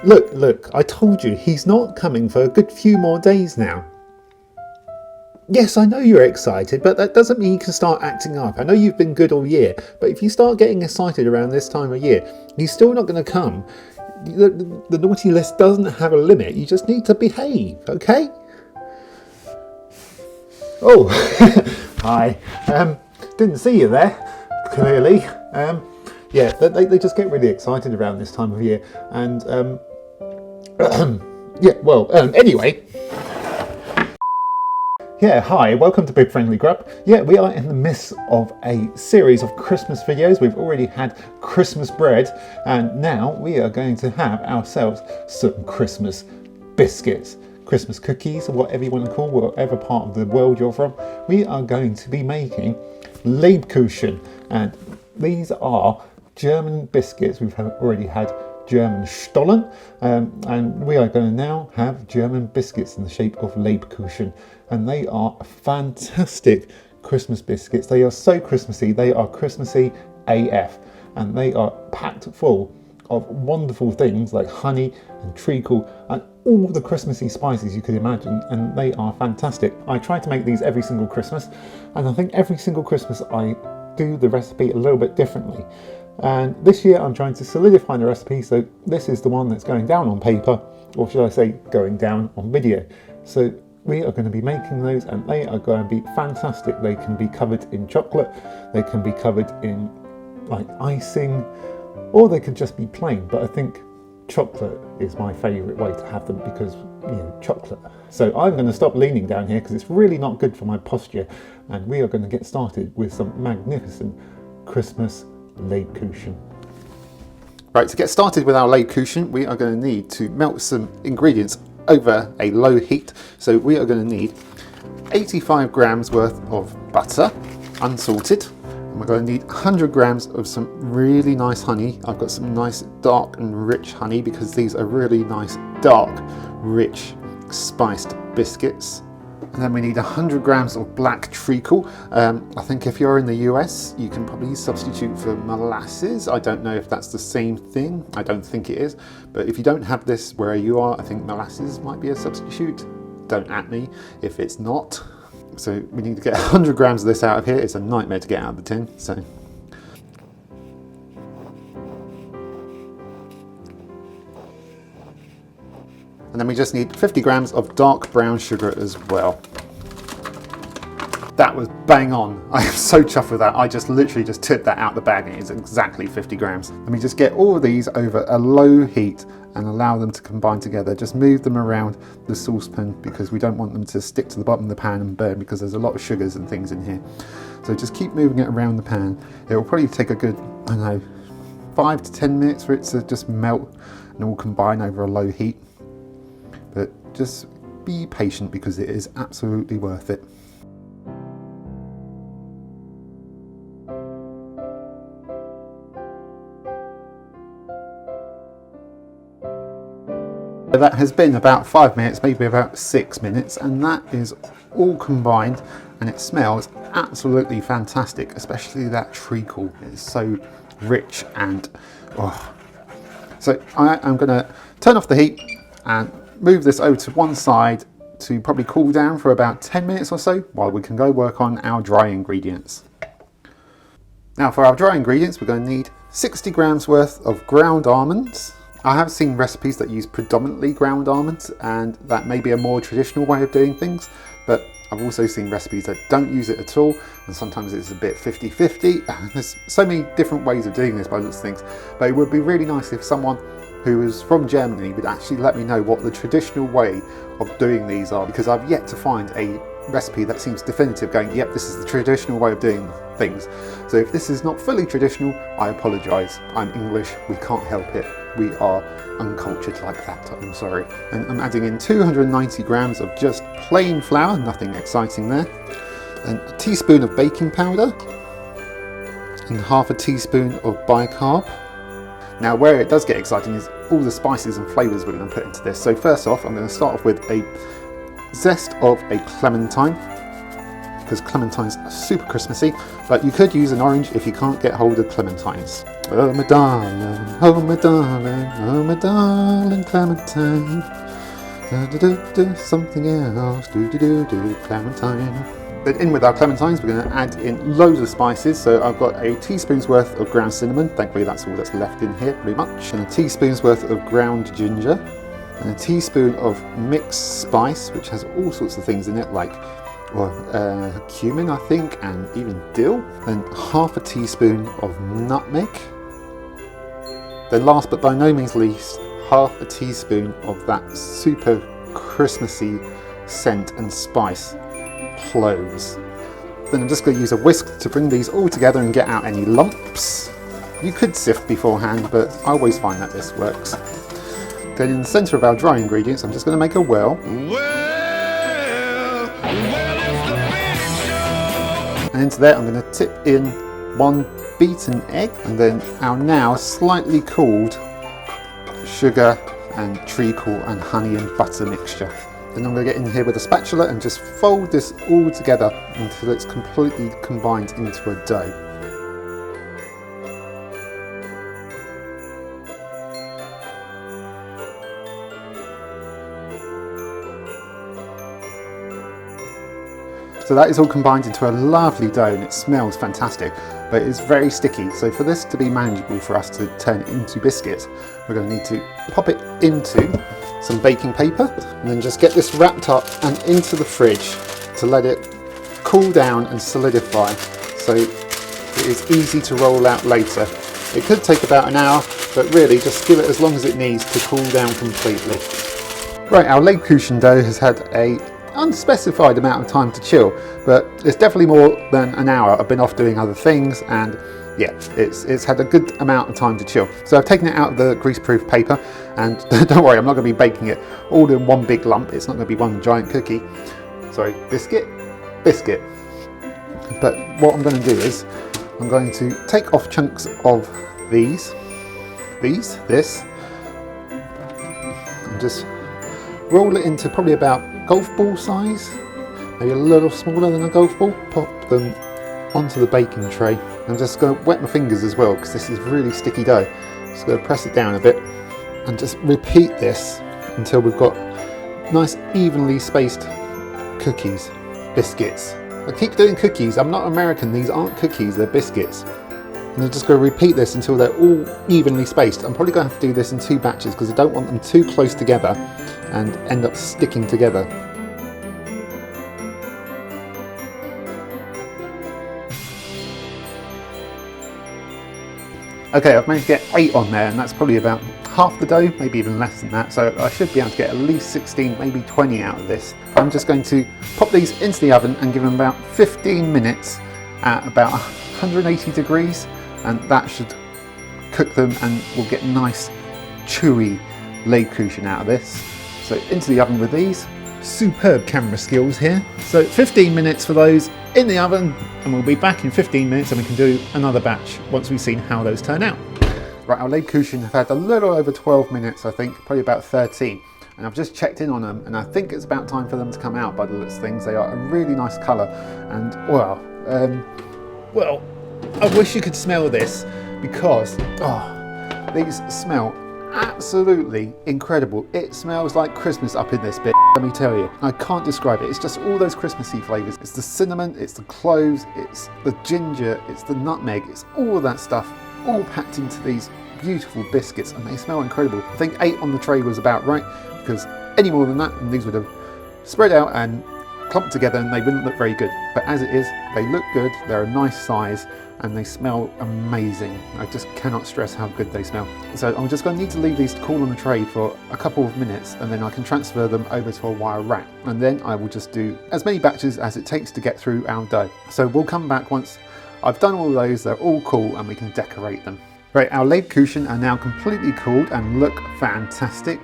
Look, I told you, he's not coming for a good few more days now. Yes, I know you're excited, but that doesn't mean you can start acting up. I know you've been good all year, but if you start getting excited around this time of year, he's still not going to come. The naughty list doesn't have a limit. You just need to behave, okay? Oh, hi. Didn't see you there, clearly. Yeah, they just get really excited around this time of year. And, yeah, well, anyway. Yeah, hi, welcome to Big Friendly Grub. Yeah, we are in the midst of a series of Christmas videos. We've already had Christmas bread, and now we are going to have ourselves some Christmas biscuits, Christmas cookies, or whatever you want to call, whatever part of the world you're from. We are going to be making Lebkuchen, and these are German biscuits. We've already had German Stollen, and we are going to now have German biscuits in the shape of Lebkuchen, and they are fantastic Christmas biscuits. They are so Christmassy, they are Christmassy AF, and they are packed full of wonderful things like honey and treacle and all the Christmassy spices you could imagine, and they are fantastic. I try to make these every single Christmas, and I think every single Christmas I do the recipe a little bit differently. And this year I'm trying to solidify the recipe, so this is the one that's going down on paper, or should I say going down on video. So we are going to be making those, and they are going to be fantastic. They can be covered in chocolate, they can be covered in like icing, or they could just be plain, but I think chocolate is my favourite way to have them because, you know, chocolate. So I'm going to stop leaning down here because it's really not good for my posture, and we are going to get started with some magnificent Christmas Lebkuchen. Right, to get started with our Lebkuchen, we are going to need to melt some ingredients over a low heat. So we are going to need 85 grams worth of butter, unsalted, and we're going to need 100 grams of some really nice honey. I've got some nice dark and rich honey because these are really nice dark, rich, spiced biscuits. And then we need 100 grams of black treacle. I think if you're in the US, you can probably substitute for molasses. I don't know if that's the same thing. I don't think it is. But if you don't have this where you are, I think molasses might be a substitute. Don't at me if it's not. So we need to get 100 grams of this out of here. It's a nightmare to get out of the tin. So. And then we just need 50 grams of dark brown sugar as well. That was bang on. I am so chuffed with that. I just literally just tipped that out the bag and it's exactly 50 grams. Let me just get all of these over a low heat and allow them to combine together. Just move them around the saucepan because we don't want them to stick to the bottom of the pan and burn because there's a lot of sugars and things in here. So just keep moving it around the pan. It will probably take a good, I don't know, 5 to 10 minutes for it to just melt and all combine over a low heat. But just be patient because it is absolutely worth it. That has been about 5 minutes, maybe about 6 minutes, and that is all combined and it smells absolutely fantastic, especially that treacle. It's so rich and oh. So I am going to turn off the heat and move this over to one side to probably cool down for about 10 minutes or so while we can go work on our dry ingredients. Now for our dry ingredients, we're going to need 60 grams worth of ground almonds. I have seen recipes that use predominantly ground almonds, and that may be a more traditional way of doing things, but I've also seen recipes that don't use it at all, and sometimes it's a bit 50-50. There's so many different ways of doing this by those things, but it would be really nice if someone who is from Germany would actually let me know what the traditional way of doing these are, because I've yet to find a recipe that seems definitive going, yep, this is the traditional way of doing things. So if this is not fully traditional, I apologise. I'm English, we can't help it. We are uncultured like that, I'm sorry. And I'm adding in 290 grams of just plain flour, nothing exciting there. Then a teaspoon of baking powder and half a teaspoon of bicarb. Now where it does get exciting is all the spices and flavours we're going to put into this. So first off, I'm going to start off with a Zest of a Clementine. because clementines are super Christmassy, but you could use an orange if you can't get hold of clementines. Oh my darling, oh my darling, oh my darling clementine. Something else, clementine. Then in with our clementines, we're going to add in loads of spices. So I've got a teaspoon's worth of ground cinnamon. Thankfully that's all that's left in here pretty much. And a teaspoon's worth of ground ginger. And a teaspoon of mixed spice, which has all sorts of things in it, like cumin, I think, and even dill. Then half a teaspoon of nutmeg. Then last but by no means least, half a teaspoon of that super Christmassy scent and spice, cloves. Then I'm just going to use a whisk to bring these all together and get out any lumps. You could sift beforehand, but I always find that this works. Then in the centre of our dry ingredients, I'm just going to make a well. And into there I'm going to tip in 1 beaten egg, and then our now slightly cooled sugar and treacle and honey and butter mixture. Then I'm going to get in here with a spatula and just fold this all together until it's completely combined into a dough. So that is all combined into a lovely dough, and it smells fantastic, but it's very sticky. So for this to be manageable for us to turn into biscuits, we're going to need to pop it into some baking paper and then just get this wrapped up and into the fridge to let it cool down and solidify, so it is easy to roll out later. It could take about an hour, but really just give it as long as it needs to cool down completely. Right, our Lebkuchen dough has had a unspecified amount of time to chill, but it's definitely more than an hour. I've been off doing other things, and yeah, it's had a good amount of time to chill. So I've taken it out of the grease-proof paper, and don't worry, I'm not going to be baking it all in one big lump. It's not going to be one giant cookie. Sorry, biscuit. But what I'm going to do is I'm going to take off chunks of this, and just roll it into probably about golf ball size, maybe a little smaller than a golf ball. Pop them onto the baking tray. I'm just going to wet my fingers as well, because this is really sticky dough. Just going to press it down a bit and just repeat this until we've got nice evenly spaced cookies, biscuits. I keep doing cookies. I'm not American, these aren't cookies, they're biscuits. And I'm just going to repeat this until they're all evenly spaced. I'm probably going to have to do this in 2 batches because I don't want them too close together and end up sticking together. Okay, I've managed to get 8 on there, and that's probably about half the dough, maybe even less than that, so I should be able to get at least 16, maybe 20 out of this. I'm just going to pop these into the oven and give them about 15 minutes at about 180 degrees, and that should cook them and we'll get nice chewy Lebkuchen out of this. So into the oven with these. Superb camera skills here. So 15 minutes for those in the oven, and we'll be back in 15 minutes and we can do another batch once we've seen how those turn out. Right, our Lebkuchen have had a little over 12 minutes, I think, probably about 13. And I've just checked in on them, and I think it's about time for them to come out by the looks of things. They are a really nice colour, and well, I wish you could smell this, because these smell absolutely incredible. It smells like Christmas up in this bit, let me tell you. I can't describe it. It's just all those Christmassy flavours. It's the cinnamon, it's the cloves, it's the ginger, it's the nutmeg, it's all of that stuff all packed into these beautiful biscuits, and they smell incredible. I think 8 on the tray was about right, because any more than that and these would have spread out and clumped together and they wouldn't look very good. But as it is, they look good, they're a nice size, and they smell amazing. I just cannot stress how good they smell. So I'm just going to need to leave these to cool on the tray for a couple of minutes, and then I can transfer them over to a wire rack. And then I will just do as many batches as it takes to get through our dough. So we'll come back once I've done all of those, they're all cool, and we can decorate them. Right, our Lebkuchen are now completely cooled and look fantastic.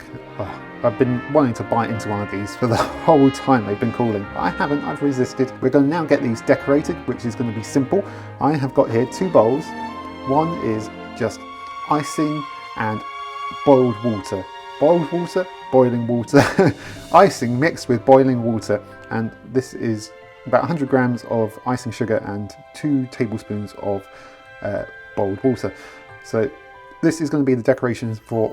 I've been wanting to bite into one of these for the whole time they've been cooling. I haven't, I've resisted. We're going to now get these decorated, which is going to be simple. I have got here 2 bowls. One is just icing and boiled water. Boiled water? Boiling water. Icing mixed with boiling water. And this is about 100 grams of icing sugar and 2 tablespoons of boiled water. So this is going to be the decorations for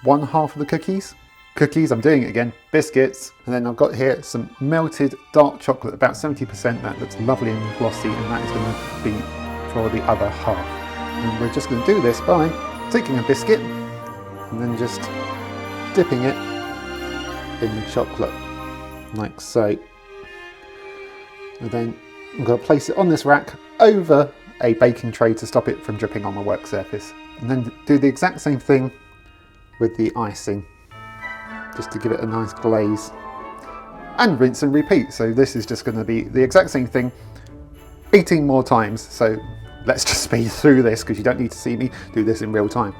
one half of the cookies. I'm doing it again, biscuits, and then I've got here some melted dark chocolate, about 70%, that looks lovely and glossy, and that is going to be for the other half. And we're just going to do this by taking a biscuit and then just dipping it in the chocolate, like so. And then I'm going to place it on this rack over a baking tray to stop it from dripping on my work surface. And then do the exact same thing with the icing, just to give it a nice glaze. And rinse and repeat. So this is just going to be the exact same thing 18 more times. So let's just speed through this because you don't need to see me do this in real time.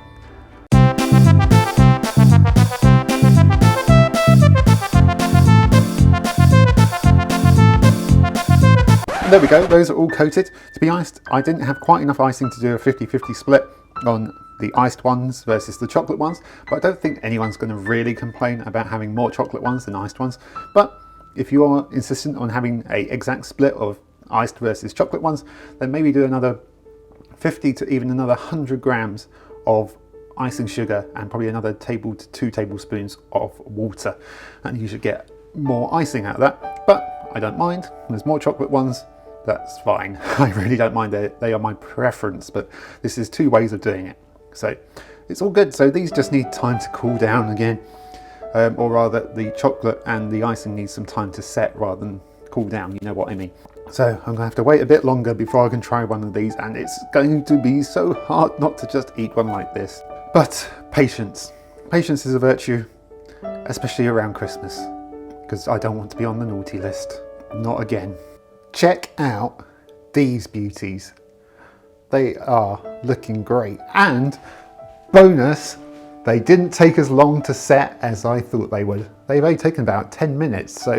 There we go, those are all coated. To be honest, I didn't have quite enough icing to do a 50-50 split on the iced ones versus the chocolate ones, but I don't think anyone's going to really complain about having more chocolate ones than iced ones. But if you are insistent on having an exact split of iced versus chocolate ones, then maybe do another 50 to even another 100 grams of icing sugar and probably another 2 tablespoons of water, and you should get more icing out of that. But I don't mind, there's more chocolate ones, that's fine. I really don't mind, they are my preference, but this is 2 ways of doing it. So it's all good. So these just need time to cool down again, or rather the chocolate and the icing needs some time to set rather than cool down, you know what I mean. So I'm going to have to wait a bit longer before I can try one of these, and it's going to be so hard not to just eat one like this. But patience. Patience is a virtue, especially around Christmas, because I don't want to be on the naughty list. Not again. Check out these beauties. They are looking great. And bonus, they didn't take as long to set as I thought they would. They've only taken about 10 minutes, so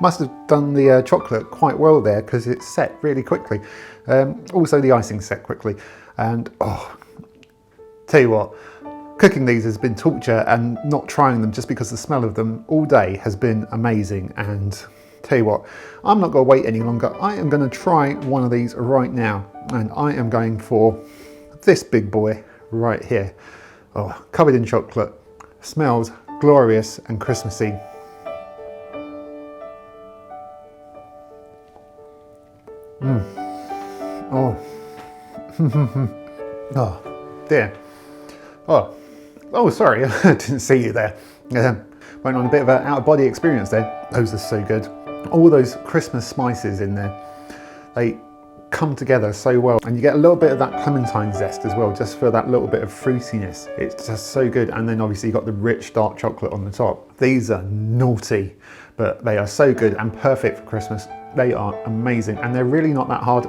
must have done the chocolate quite well there because it's set really quickly. Also the icing set quickly. And oh, tell you what, cooking these has been torture, and not trying them just because the smell of them all day has been amazing. And tell you what, I'm not going to wait any longer. I am going to try one of these right now, and I am going for this big boy right here. Oh, covered in chocolate, smells glorious and Christmassy. Oh. Oh, dear. Oh, sorry, I didn't see you there. Went on a bit of an out-of-body experience there. Those are so good. All those Christmas spices in there, they come together so well, and you get a little bit of that clementine zest as well, just for that little bit of fruitiness. It's just so good. And then obviously you got the rich dark chocolate on the top. These are naughty, but they are so good and perfect for Christmas. They are amazing, and they're really not that hard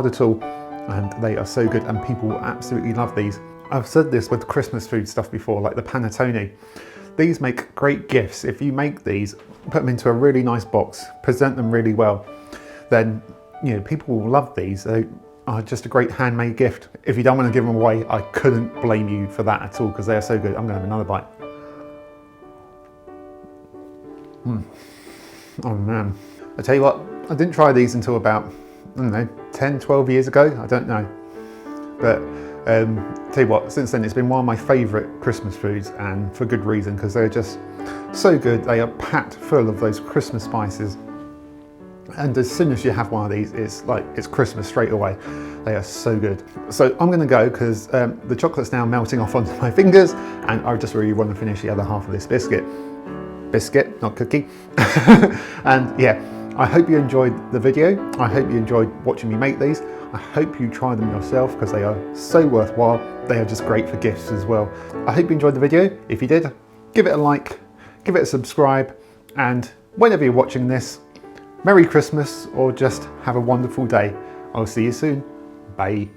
at all, and they are so good, and people absolutely love these. I've said this with Christmas food stuff before, like the panettone. These make great gifts. If you make these, put them into a really nice box, present them really well, then you know people will love these. They are just a great handmade gift. If you don't want to give them away, I couldn't blame you for that at all, because they are so good. I'm going to have another bite. Oh man. I tell you what, I didn't try these until about, I don't know, 10, 12 years ago. I don't know. But tell you what, since then it's been one of my favourite Christmas foods, and for good reason, because they're just so good. They are packed full of those Christmas spices, and as soon as you have one of these, it's Christmas straight away. They are so good. So I'm going to go because the chocolate's now melting off onto my fingers, and I just really want to finish the other half of this biscuit, not cookie. And yeah, I hope you enjoyed the video. I hope you enjoyed watching me make these. I hope you try them yourself, because they are so worthwhile. They are just great for gifts as well. I hope you enjoyed the video. If you did, give it a like, give it a subscribe, and whenever you're watching this, Merry Christmas, or just have a wonderful day. I'll see you soon. Bye.